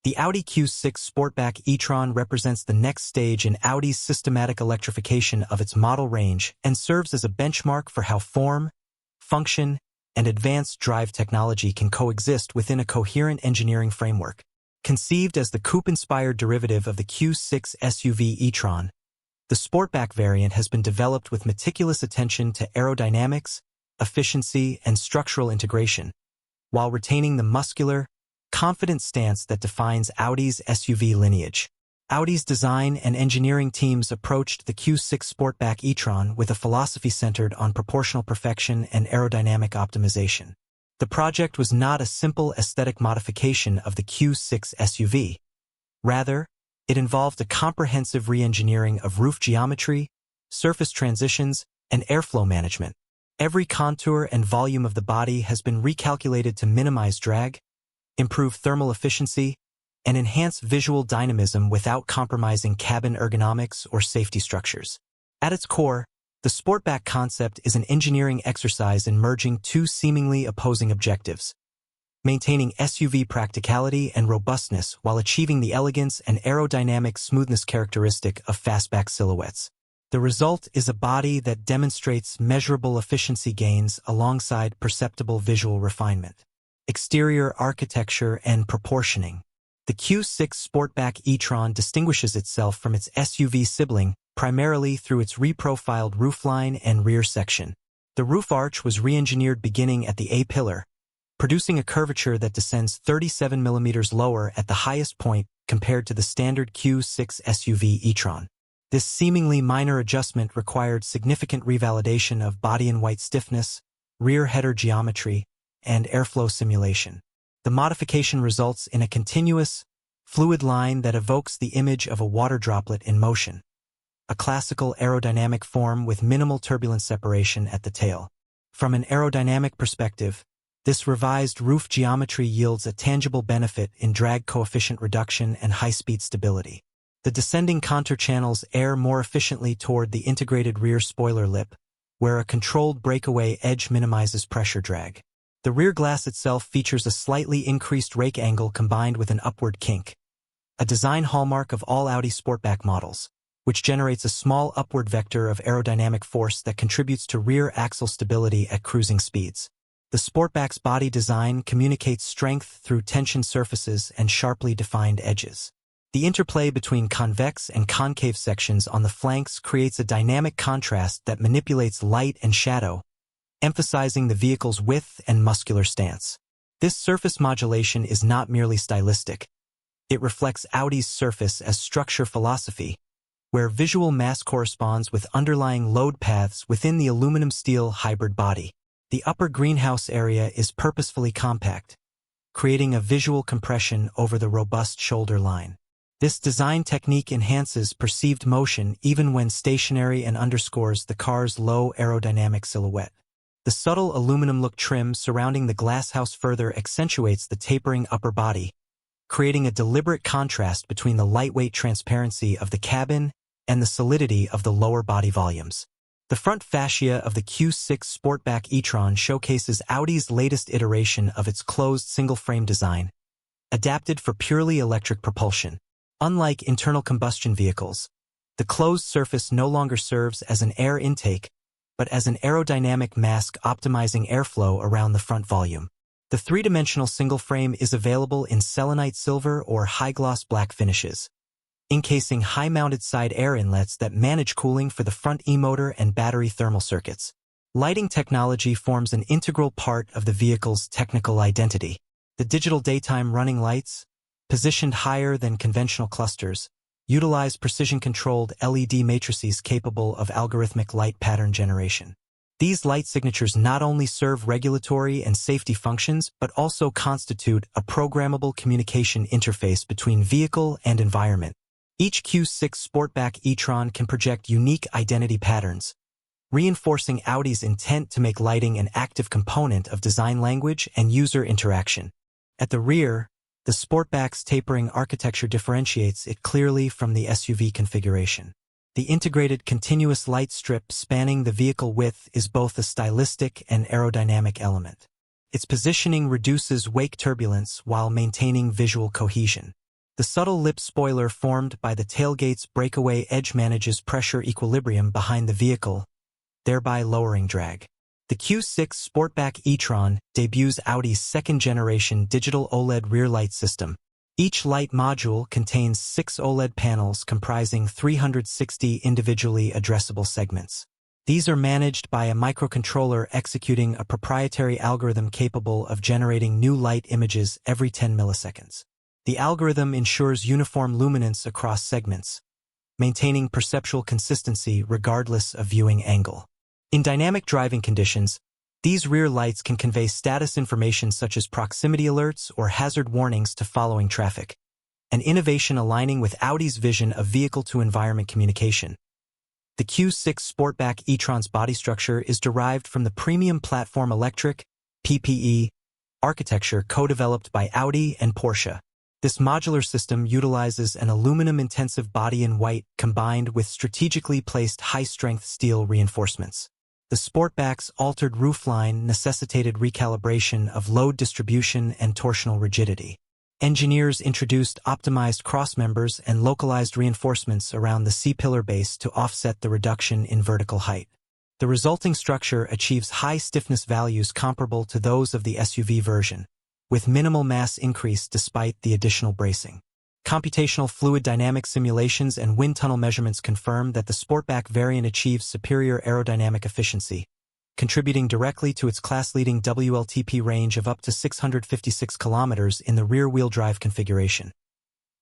The Audi Q6 Sportback e-tron represents the next stage in Audi's systematic electrification of its model range and serves as a benchmark for how form, function, and advanced drive technology can coexist within a coherent engineering framework. Conceived as the coupe-inspired derivative of the Q6 SUV e-tron, the Sportback variant has been developed with meticulous attention to aerodynamics, efficiency, and structural integration, while retaining the muscular, confident stance that defines Audi's SUV lineage. Audi's design and engineering teams approached the Q6 Sportback e-tron with a philosophy centered on proportional perfection and aerodynamic optimization. The project was not a simple aesthetic modification of the Q6 SUV. Rather, it involved a comprehensive re-engineering of roof geometry, surface transitions, and airflow management. Every contour and volume of the body has been recalculated to minimize drag, improve thermal efficiency, and enhance visual dynamism without compromising cabin ergonomics or safety structures. At its core, the Sportback concept is an engineering exercise in merging two seemingly opposing objectives: maintaining SUV practicality and robustness while achieving the elegance and aerodynamic smoothness characteristic of fastback silhouettes. The result is a body that demonstrates measurable efficiency gains alongside perceptible visual refinement. Exterior architecture and proportioning. The Q6 Sportback e-tron distinguishes itself from its SUV sibling primarily through its reprofiled roofline and rear section. The roof arch was re-engineered beginning at the A-pillar, producing a curvature that descends 37 mm lower at the highest point compared to the standard Q6 SUV e-tron. This seemingly minor adjustment required significant revalidation of body-in-white stiffness, rear header geometry, and airflow simulation. The modification results in a continuous, fluid line that evokes the image of a water droplet in motion, a classical aerodynamic form with minimal turbulence separation at the tail. From an aerodynamic perspective, this revised roof geometry yields a tangible benefit in drag coefficient reduction and high-speed stability. The descending contour channels air more efficiently toward the integrated rear spoiler lip, where a controlled breakaway edge minimizes pressure drag. The rear glass itself features a slightly increased rake angle combined with an upward kink, a design hallmark of all Audi Sportback models, which generates a small upward vector of aerodynamic force that contributes to rear axle stability at cruising speeds. The Sportback's body design communicates strength through tension surfaces and sharply defined edges. The interplay between convex and concave sections on the flanks creates a dynamic contrast that manipulates light and shadow, emphasizing the vehicle's width and muscular stance. This surface modulation is not merely stylistic. It reflects Audi's surface as structure philosophy, where visual mass corresponds with underlying load paths within the aluminum-steel hybrid body. The upper greenhouse area is purposefully compact, creating a visual compression over the robust shoulder line. This design technique enhances perceived motion even when stationary and underscores the car's low aerodynamic silhouette. The subtle aluminum look trim surrounding the glasshouse further accentuates the tapering upper body, creating a deliberate contrast between the lightweight transparency of the cabin and the solidity of the lower body volumes. The front fascia of the Q6 Sportback e-tron showcases Audi's latest iteration of its closed single-frame design, adapted for purely electric propulsion. Unlike internal combustion vehicles, the closed surface no longer serves as an air intake, but as an aerodynamic mask optimizing airflow around the front volume. The three-dimensional single frame is available in selenite silver or high-gloss black finishes, encasing high-mounted side air inlets that manage cooling for the front e-motor and battery thermal circuits. Lighting technology forms an integral part of the vehicle's technical identity. The digital daytime running lights, positioned higher than conventional clusters, utilize precision-controlled LED matrices capable of algorithmic light pattern generation. These light signatures not only serve regulatory and safety functions but also constitute a programmable communication interface between vehicle and environment. Each Q6 Sportback e-tron can project unique identity patterns, reinforcing Audi's intent to make lighting an active component of design language and user interaction. At the rear, the Sportback's tapering architecture differentiates it clearly from the SUV configuration. The integrated continuous light strip spanning the vehicle width is both a stylistic and aerodynamic element. Its positioning reduces wake turbulence while maintaining visual cohesion. The subtle lip spoiler formed by the tailgate's breakaway edge manages pressure equilibrium behind the vehicle, thereby lowering drag. The Q6 Sportback e-tron debuts Audi's second-generation digital OLED rear light system. Each light module contains 6 OLED panels comprising 360 individually addressable segments. These are managed by a microcontroller executing a proprietary algorithm capable of generating new light images every 10 milliseconds. The algorithm ensures uniform luminance across segments, maintaining perceptual consistency regardless of viewing angle. In dynamic driving conditions, these rear lights can convey status information such as proximity alerts or hazard warnings to following traffic, an innovation aligning with Audi's vision of vehicle-to-environment communication. The Q6 Sportback e-tron's body structure is derived from the premium platform electric, PPE, architecture co-developed by Audi and Porsche. This modular system utilizes an aluminum-intensive body in white combined with strategically placed high-strength steel reinforcements. The Sportback's altered roofline necessitated recalibration of load distribution and torsional rigidity. Engineers introduced optimized crossmembers and localized reinforcements around the C-pillar base to offset the reduction in vertical height. The resulting structure achieves high stiffness values comparable to those of the SUV version, with minimal mass increase despite the additional bracing. Computational fluid dynamic simulations and wind tunnel measurements confirm that the Sportback variant achieves superior aerodynamic efficiency, contributing directly to its class-leading WLTP range of up to 656 kilometers in the rear-wheel drive configuration.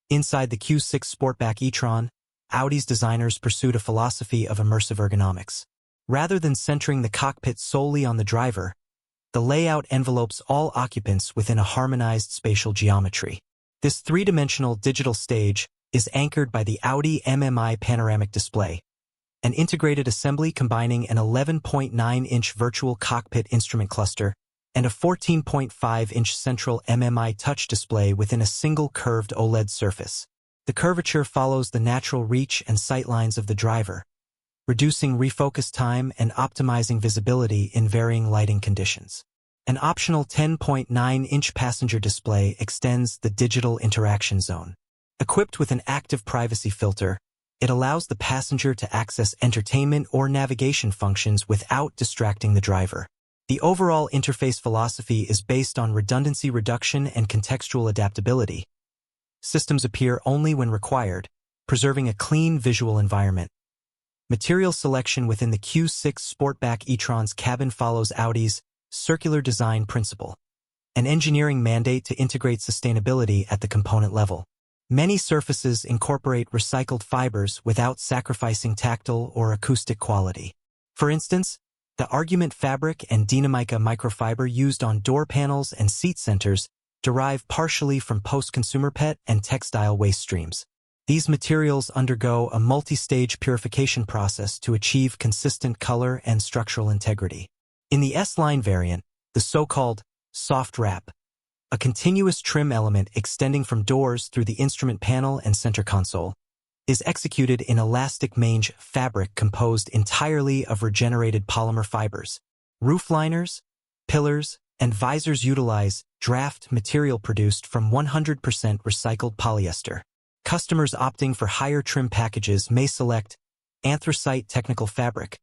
Inside the Q6 Sportback e-tron, Audi's designers pursued a philosophy of immersive ergonomics. Rather than centering the cockpit solely on the driver, the layout envelopes all occupants within a harmonized spatial geometry. This three-dimensional digital stage is anchored by the Audi MMI panoramic display, an integrated assembly combining an 11.9-inch virtual cockpit instrument cluster and a 14.5-inch central MMI touch display within a single curved OLED surface. The curvature follows the natural reach and sightlines of the driver, reducing refocus time and optimizing visibility in varying lighting conditions. An optional 10.9-inch passenger display extends the digital interaction zone. Equipped with an active privacy filter, it allows the passenger to access entertainment or navigation functions without distracting the driver. The overall interface philosophy is based on redundancy reduction and contextual adaptability. Systems appear only when required, preserving a clean visual environment. Material selection within the Q6 Sportback e-tron's cabin follows Audi's circular design principle, an engineering mandate to integrate sustainability at the component level. Many surfaces incorporate recycled fibers without sacrificing tactile or acoustic quality. For instance, the argument fabric and Dynamica microfiber used on door panels and seat centers derive partially from post-consumer PET and textile waste streams. These materials undergo a multi-stage purification process to achieve consistent color and structural integrity. In the S-Line variant, the so-called soft wrap, a continuous trim element extending from doors through the instrument panel and center console, is executed in elastic mange fabric composed entirely of regenerated polymer fibers. Roof liners, pillars, and visors utilize draft material produced from 100% recycled polyester. Customers opting for higher trim packages may select anthracite technical fabric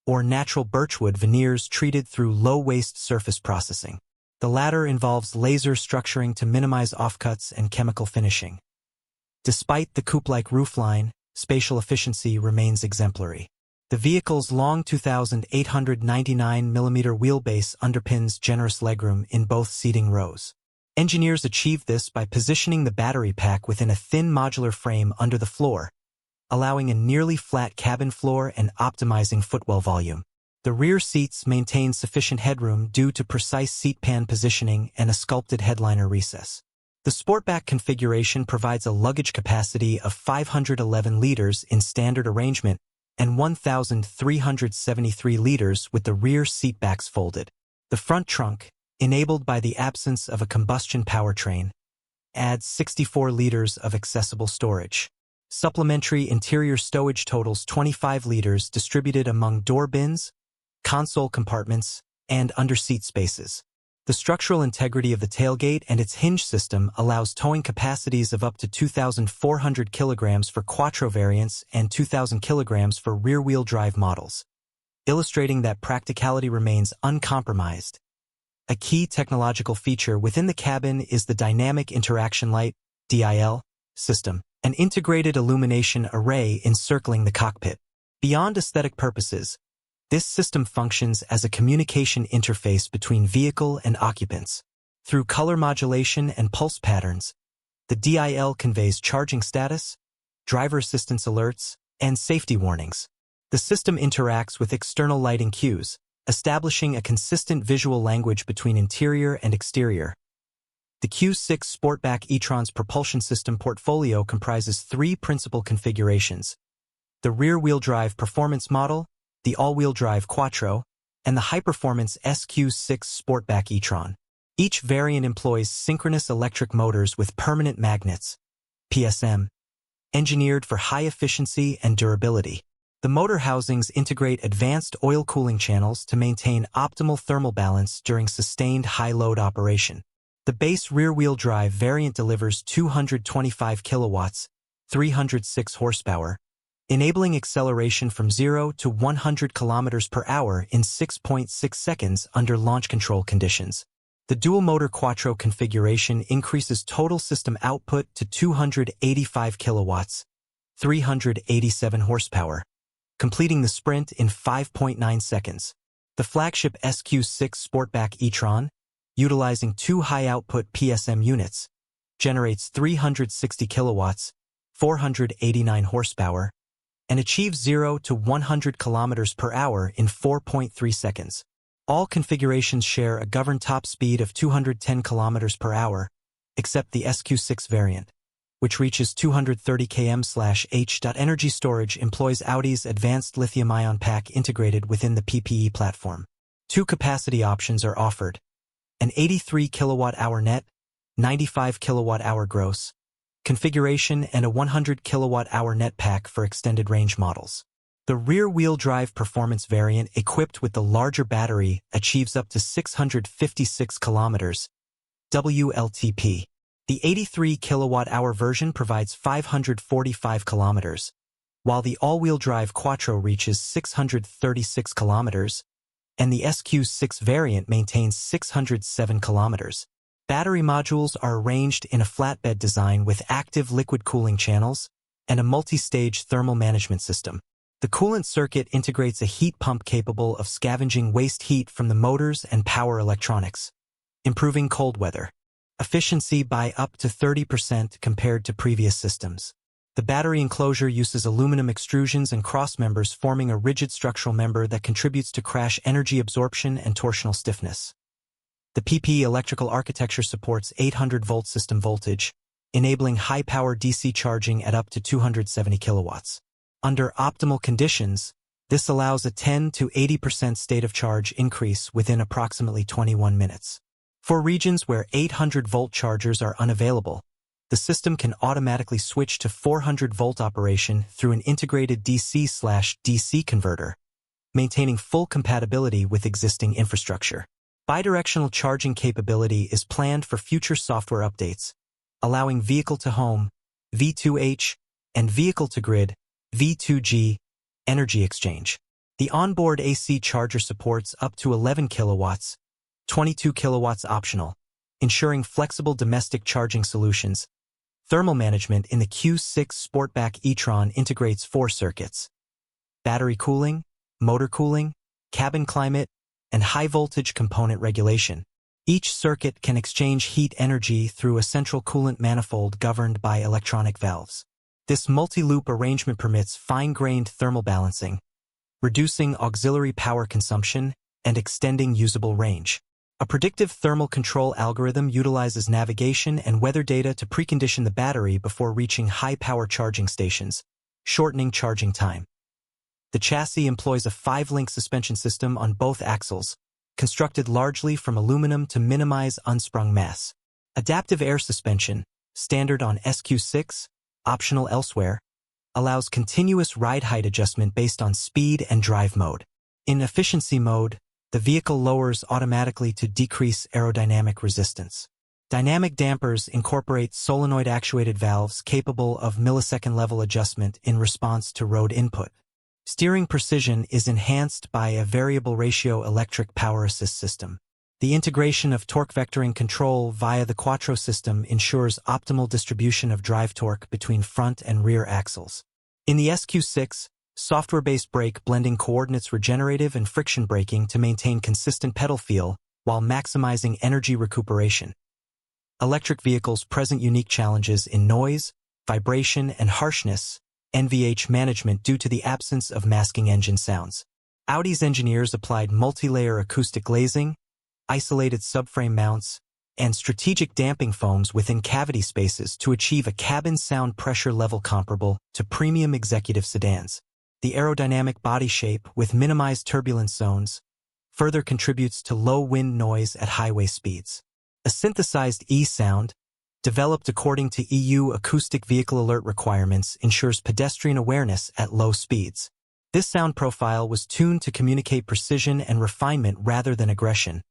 or natural birchwood veneers treated through low-waste surface processing. The latter involves laser structuring to minimize offcuts and chemical finishing. Despite the coupe-like roofline, spatial efficiency remains exemplary. The vehicle's long 2,899mm wheelbase underpins generous legroom in both seating rows. Engineers achieved this by positioning the battery pack within a thin modular frame under the floor, allowing a nearly flat cabin floor and optimizing footwell volume. The rear seats maintain sufficient headroom due to precise seat pan positioning and a sculpted headliner recess. The Sportback configuration provides a luggage capacity of 511 liters in standard arrangement and 1,373 liters with the rear seat backs folded. The front trunk, enabled by the absence of a combustion powertrain, adds 64 liters of accessible storage. Supplementary interior stowage totals 25 liters distributed among door bins, console compartments, and under-seat spaces. The structural integrity of the tailgate and its hinge system allows towing capacities of up to 2,400 kilograms for Quattro variants and 2,000 kilograms for rear-wheel drive models, illustrating that practicality remains uncompromised. A key technological feature within the cabin is the Dynamic Interaction Light (DIL) system, an integrated illumination array encircling the cockpit. Beyond aesthetic purposes, this system functions as a communication interface between vehicle and occupants. Through color modulation and pulse patterns, the DIL conveys charging status, driver assistance alerts, and safety warnings. The system interacts with external lighting cues, establishing a consistent visual language between interior and exterior. The Q6 Sportback e-tron's propulsion system portfolio comprises three principal configurations: the rear-wheel drive performance model, the all-wheel drive Quattro, and the high-performance Q6 Sportback e-tron. Each variant employs synchronous electric motors with permanent magnets, PSM, engineered for high efficiency and durability. The motor housings integrate advanced oil cooling channels to maintain optimal thermal balance during sustained high-load operation. The base rear-wheel drive variant delivers 225 kilowatts, 306 horsepower, enabling acceleration from 0 to 100 kilometers per hour in 6.6 seconds under launch control conditions. The dual-motor Quattro configuration increases total system output to 285 kilowatts, 387 horsepower, completing the sprint in 5.9 seconds. The flagship Q6 Sportback e-tron, utilizing two high-output PSM units, generates 360 kilowatts, 489 horsepower, and achieves 0 to 100 kilometers per hour in 4.3 seconds. All configurations share a governed top speed of 210 kilometers per hour, except the Q6 variant, which reaches 230 km/h. Energy storage employs Audi's advanced lithium-ion pack integrated within the PPE platform. Two capacity options are offered: an 83 kilowatt-hour net, 95 kilowatt-hour gross configuration, and a 100 kilowatt-hour net pack for extended range models. The rear-wheel drive performance variant equipped with the larger battery achieves up to 656 kilometers WLTP. The 83 kilowatt-hour version provides 545 kilometers, while the all-wheel drive Quattro reaches 636 kilometers, and the Q6 variant maintains 607 kilometers. Battery modules are arranged in a flatbed design with active liquid cooling channels and a multi-stage thermal management system. The coolant circuit integrates a heat pump capable of scavenging waste heat from the motors and power electronics, improving cold weather efficiency by up to 30% compared to previous systems. The battery enclosure uses aluminum extrusions and cross members, forming a rigid structural member that contributes to crash energy absorption and torsional stiffness. The PPE electrical architecture supports 800-volt system voltage, enabling high-power DC charging at up to 270 kilowatts. Under optimal conditions, this allows a 10 to 80% state of charge increase within approximately 21 minutes. For regions where 800-volt chargers are unavailable, the system can automatically switch to 400-volt operation through an integrated DC/DC converter, maintaining full compatibility with existing infrastructure. Bidirectional charging capability is planned for future software updates, allowing vehicle-to-home (V2H) and vehicle-to-grid (V2G) energy exchange. The onboard AC charger supports up to 11 kilowatts, 22 kilowatts optional, ensuring flexible domestic charging solutions. Thermal management in the Q6 Sportback e-tron integrates 4 circuits: battery cooling, motor cooling, cabin climate, and high-voltage component regulation. Each circuit can exchange heat energy through a central coolant manifold governed by electronic valves. This multi-loop arrangement permits fine-grained thermal balancing, reducing auxiliary power consumption and extending usable range. A predictive thermal control algorithm utilizes navigation and weather data to precondition the battery before reaching high-power charging stations, shortening charging time. The chassis employs a 5-link suspension system on both axles, constructed largely from aluminum to minimize unsprung mass. Adaptive air suspension, standard on Q6, optional elsewhere, allows continuous ride height adjustment based on speed and drive mode. In efficiency mode, the vehicle lowers automatically to decrease aerodynamic resistance. Dynamic dampers incorporate solenoid-actuated valves capable of millisecond-level adjustment in response to road input. Steering precision is enhanced by a variable ratio electric power assist system. The integration of torque vectoring control via the Quattro system ensures optimal distribution of drive torque between front and rear axles. In the Q6, software-based brake blending coordinates regenerative and friction braking to maintain consistent pedal feel while maximizing energy recuperation. Electric vehicles present unique challenges in noise, vibration, and harshness, NVH management due to the absence of masking engine sounds. Audi's engineers applied multi-layer acoustic glazing, isolated subframe mounts, and strategic damping foams within cavity spaces to achieve a cabin sound pressure level comparable to premium executive sedans. The aerodynamic body shape with minimized turbulence zones further contributes to low wind noise at highway speeds. A synthesized E-sound, developed according to EU acoustic vehicle alert requirements, ensures pedestrian awareness at low speeds. This sound profile was tuned to communicate precision and refinement rather than aggression,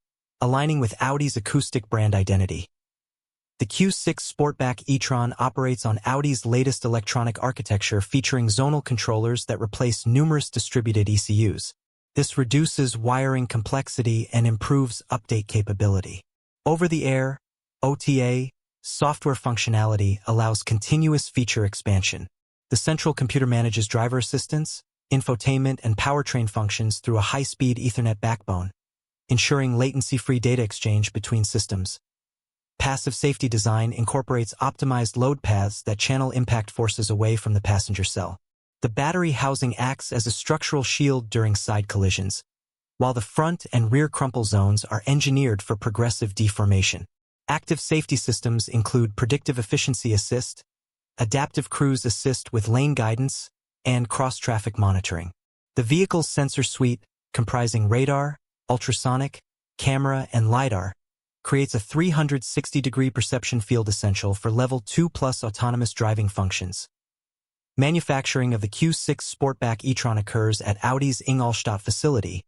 aligning with Audi's acoustic brand identity. The Q6 Sportback e-tron operates on Audi's latest electronic architecture featuring zonal controllers that replace numerous distributed ECUs. This reduces wiring complexity and improves update capability. Over-the-air, OTA, software functionality allows continuous feature expansion. The central computer manages driver assistance, infotainment, and powertrain functions through a high-speed Ethernet backbone, ensuring latency-free data exchange between systems. Passive safety design incorporates optimized load paths that channel impact forces away from the passenger cell. The battery housing acts as a structural shield during side collisions, while the front and rear crumple zones are engineered for progressive deformation. Active safety systems include predictive efficiency assist, adaptive cruise assist with lane guidance, and cross-traffic monitoring. The vehicle's sensor suite, comprising radar, ultrasonic, camera, and LiDAR, creates a 360-degree perception field essential for Level 2+ autonomous driving functions. Manufacturing of the Q6 Sportback e-tron occurs at Audi's Ingolstadt facility,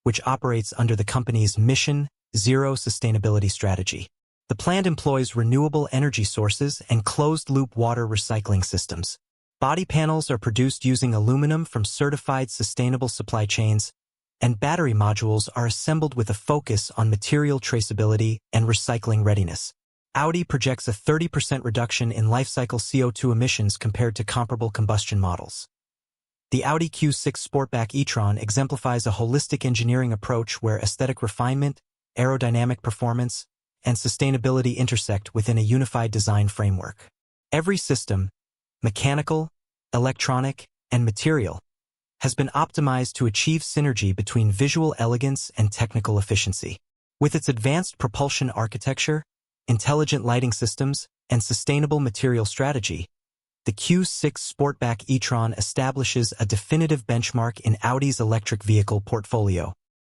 which operates under the company's Mission Zero sustainability strategy. The plant employs renewable energy sources and closed-loop water recycling systems. Body panels are produced using aluminum from certified sustainable supply chains, and battery modules are assembled with a focus on material traceability and recycling readiness. Audi projects a 30% reduction in lifecycle CO2 emissions compared to comparable combustion models. The Audi Q6 Sportback e-tron exemplifies a holistic engineering approach where aesthetic refinement, aerodynamic performance, and sustainability intersect within a unified design framework. Every system, mechanical, electronic, and material, has been optimized to achieve synergy between visual elegance and technical efficiency. With its advanced propulsion architecture, intelligent lighting systems, and sustainable material strategy, the Q6 Sportback e-tron establishes a definitive benchmark in Audi's electric vehicle portfolio.